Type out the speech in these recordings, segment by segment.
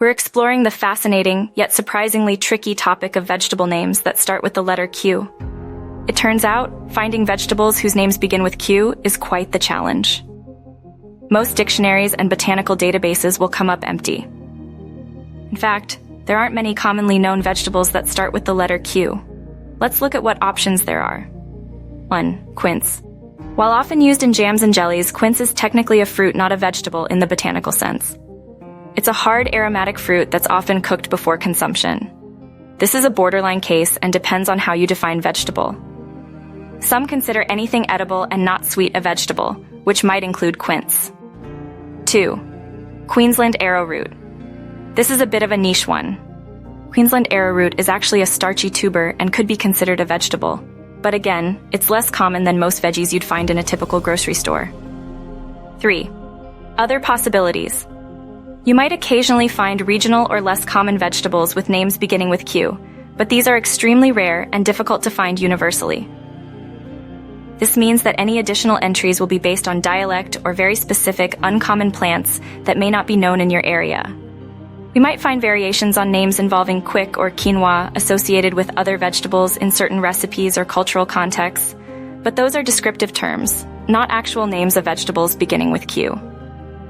We're exploring the fascinating, yet surprisingly tricky topic of vegetable names that start with the letter Q. It turns out, finding vegetables whose names begin with Q is quite the challenge. Most dictionaries and botanical databases will come up empty. In fact, there aren't many commonly known vegetables that start with the letter Q. Let's look at what options there are. 1. Quince. While often used in jams and jellies, quince is technically a fruit, not a vegetable in the botanical sense. It's a hard aromatic fruit that's often cooked before consumption. This is a borderline case and depends on how you define vegetable. Some consider anything edible and not sweet a vegetable, which might include quince. 2. Queensland arrowroot. This is a bit of a niche one. Queensland arrowroot is actually a starchy tuber and could be considered a vegetable. But again, it's less common than most veggies you'd find in a typical grocery store. 3. Other possibilities. You might occasionally find regional or less common vegetables with names beginning with Q, but these are extremely rare and difficult to find universally. This means that any additional entries will be based on dialect or very specific, uncommon plants that may not be known in your area. We might find variations on names involving quick or quinoa associated with other vegetables in certain recipes or cultural contexts, but those are descriptive terms, not actual names of vegetables beginning with Q.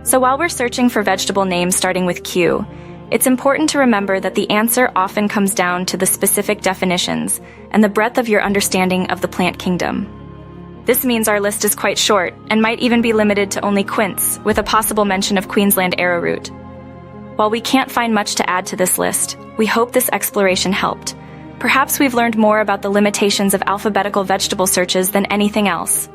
So while we're searching for vegetable names starting with Q, it's important to remember that the answer often comes down to the specific definitions and the breadth of your understanding of the plant kingdom. This means our list is quite short and might even be limited to only quince, with a possible mention of Queensland arrowroot. While we can't find much to add to this list, we hope this exploration helped. Perhaps we've learned more about the limitations of alphabetical vegetable searches than anything else.